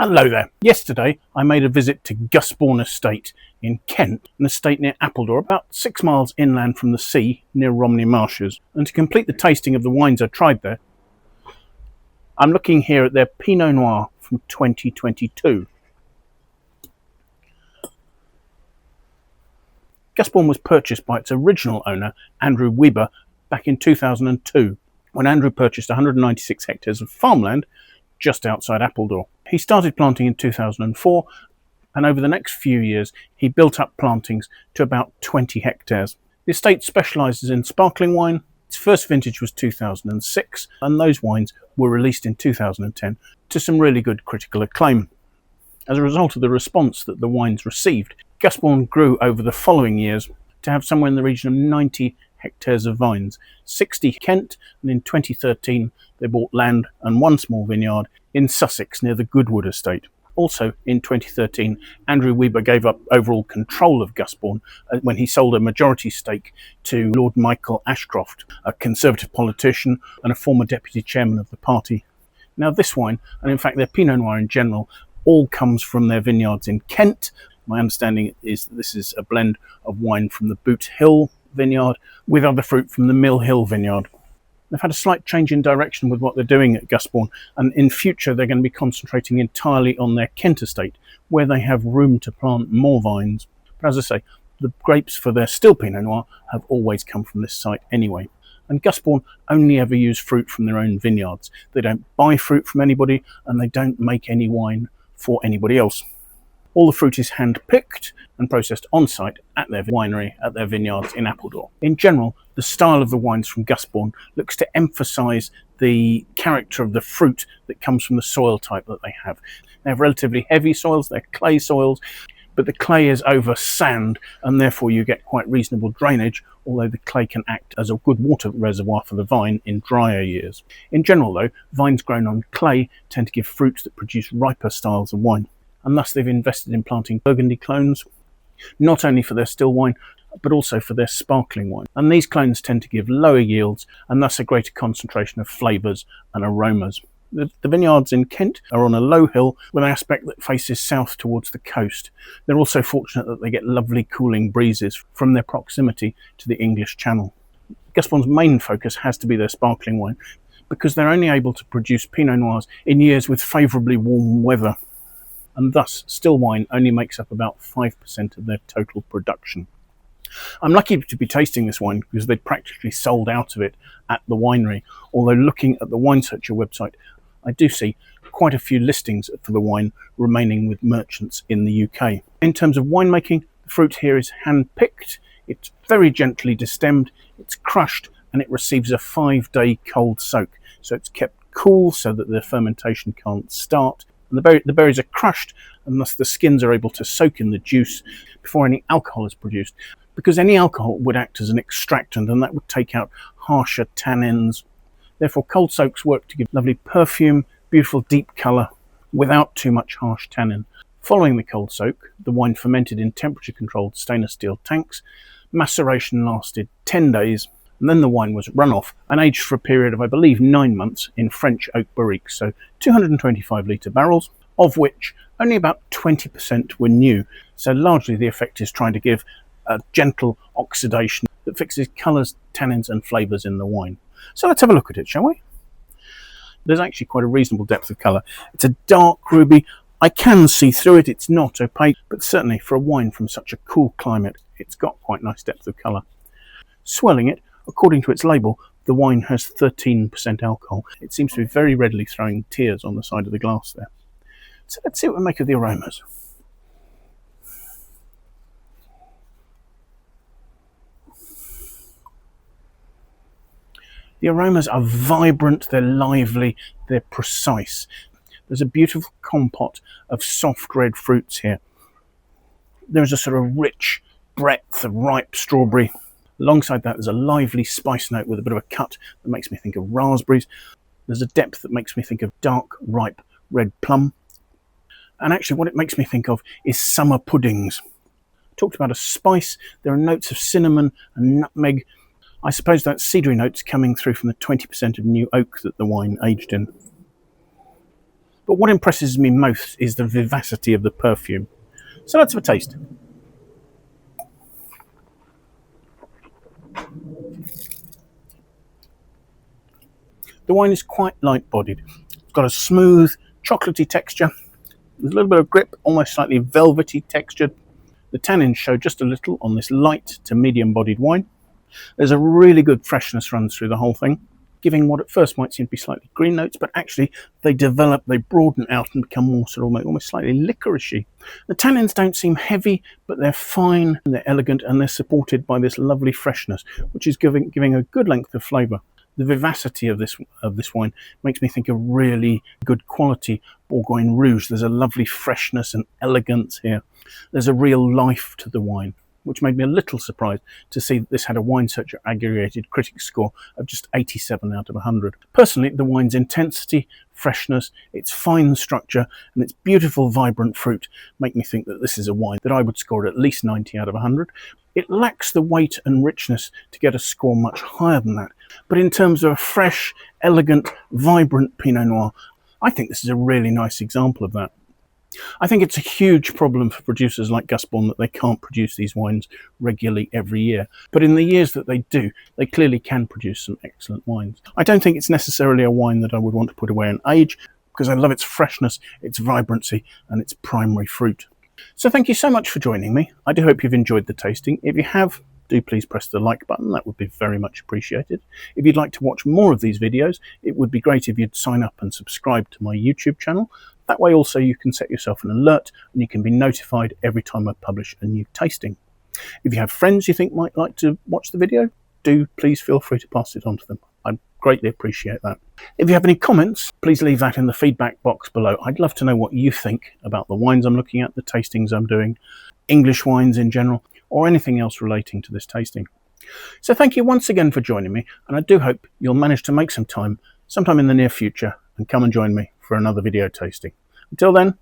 Hello there. Yesterday I made a visit to Gusbourne Estate in Kent, an estate near Appledore, about 6 miles inland from the sea near Romney Marshes. And to complete the tasting of the wines I tried there, I'm looking here at their Pinot Noir from 2022. Gusbourne was purchased by its original owner, Andrew Weber, back in 2002, when Andrew purchased 196 hectares of farmland just outside Appledore. He started planting in 2004, and over the next few years he built up plantings to about 20 hectares. The estate specialises in sparkling wine. Its first vintage was 2006, and those wines were released in 2010 to some really good critical acclaim. As a result of the response that the wines received, Gusbourne grew over the following years to have somewhere in the region of 90 hectares of vines, 60 Kent, and in 2013 they bought land and one small vineyard in Sussex near the Goodwood Estate. Also in 2013, Andrew Weber gave up overall control of Gusbourne when he sold a majority stake to Lord Michael Ashcroft, a Conservative politician and a former deputy chairman of the party. Now this wine, and in fact their Pinot Noir in general, all comes from their vineyards in Kent. My understanding is that this is a blend of wine from the Boot Hill vineyard with other fruit from the Mill Hill vineyard. They've had a slight change in direction with what they're doing at Gusbourne, and in future they're going to be concentrating entirely on their Kent estate, where they have room to plant more vines. But as I say, the grapes for their still Pinot Noir have always come from this site anyway. And Gusbourne only ever use fruit from their own vineyards. They don't buy fruit from anybody, and they don't make any wine for anybody else. All the fruit is hand-picked and processed on-site at their winery, at their vineyards in Appledore. In general, the style of the wines from Gusbourne looks to emphasise the character of the fruit that comes from the soil type that they have. They have relatively heavy soils, they're clay soils, but the clay is over sand, and therefore you get quite reasonable drainage, although the clay can act as a good water reservoir for the vine in drier years. In general though, vines grown on clay tend to give fruits that produce riper styles of wine. And thus they've invested in planting Burgundy clones, not only for their still wine, but also for their sparkling wine. And these clones tend to give lower yields and thus a greater concentration of flavours and aromas. The vineyards in Kent are on a low hill with an aspect that faces south towards the coast. They're also fortunate that they get lovely cooling breezes from their proximity to the English Channel. Gusbourne's main focus has to be their sparkling wine, because they're only able to produce Pinot Noirs in years with favourably warm weather, and thus still wine only makes up about 5% of their total production. I'm lucky to be tasting this wine because they practically sold out of it at the winery, although looking at the Wine Searcher website I do see quite a few listings for the wine remaining with merchants in the UK. In terms of winemaking, the fruit here is hand-picked, it's very gently destemmed, it's crushed, and it receives a 5-day cold soak, so it's kept cool so that the fermentation can't start. And the berries are crushed, and thus the skins are able to soak in the juice before any alcohol is produced, because any alcohol would act as an extractant, and that would take out harsher tannins. Therefore, cold soaks work to give lovely perfume, beautiful deep colour, without too much harsh tannin. Following the cold soak, the wine fermented in temperature-controlled stainless steel tanks. Maceration lasted 10 days, and then the wine was run off and aged for a period of, I believe, 9 months in French oak barriques, so 225-litre barrels, of which only about 20% were new. So largely the effect is trying to give a gentle oxidation that fixes colours, tannins and flavours in the wine. So let's have a look at it, shall we? There's actually quite a reasonable depth of colour. It's a dark ruby. I can see through it, it's not opaque, but certainly for a wine from such a cool climate, it's got quite nice depth of colour. Swelling it, according to its label, the wine has 13% alcohol. It seems to be very readily throwing tears on the side of the glass there. So let's see what we make of the aromas. The aromas are vibrant, they're lively, they're precise. There's a beautiful compote of soft red fruits here. There's a sort of rich breadth of ripe strawberry. Alongside that, there's a lively spice note with a bit of a cut that makes me think of raspberries. There's a depth that makes me think of dark, ripe red plum. And actually what it makes me think of is summer puddings. I talked about a spice. There are notes of cinnamon and nutmeg. I suppose that's cedary notes coming through from the 20% of new oak that the wine aged in. but what impresses me most is the vivacity of the perfume. So let's have a taste. The wine is quite light-bodied. It's got a smooth, chocolatey texture. There's a little bit of grip, almost slightly velvety textured. The tannins show just a little on this light to medium-bodied wine. There's a really good freshness runs through the whole thing, giving what at first might seem to be slightly green notes, but actually they develop, they broaden out and become more sort of almost slightly licoricey. The tannins don't seem heavy, but they're fine, and they're elegant, and they're supported by this lovely freshness, which is giving a good length of flavour. The vivacity of this wine makes me think of really good quality Bourgogne Rouge. There's a lovely freshness and elegance here. There's a real life to the wine, which made me a little surprised to see that this had a Wine Searcher aggregated critic score of just 87 out of 100. Personally, the wine's intensity, freshness, its fine structure, and its beautiful, vibrant fruit make me think that this is a wine that I would score at least 90 out of 100. It lacks the weight and richness to get a score much higher than that. But in terms of a fresh, elegant, vibrant Pinot Noir, I think this is a really nice example of that. I think it's a huge problem for producers like Gusbourne that they can't produce these wines regularly every year. But in the years that they do, they clearly can produce some excellent wines. I don't think it's necessarily a wine that I would want to put away and age, because I love its freshness, its vibrancy, and its primary fruit. So thank you so much for joining me. I do hope you've enjoyed the tasting. If you have, do please press the like button. That would be very much appreciated. If you'd like to watch more of these videos, it would be great if you'd sign up and subscribe to my YouTube channel. That way also you can set yourself an alert and you can be notified every time I publish a new tasting. If you have friends you think might like to watch the video, do please feel free to pass it on to them. I'd greatly appreciate that. If you have any comments, please leave that in the feedback box below. I'd love to know what you think about the wines I'm looking at, the tastings I'm doing, English wines in general, or anything else relating to this tasting. So thank you once again for joining me, and I do hope you'll manage to make some time sometime in the near future and come and join me for another video tasting. Until then,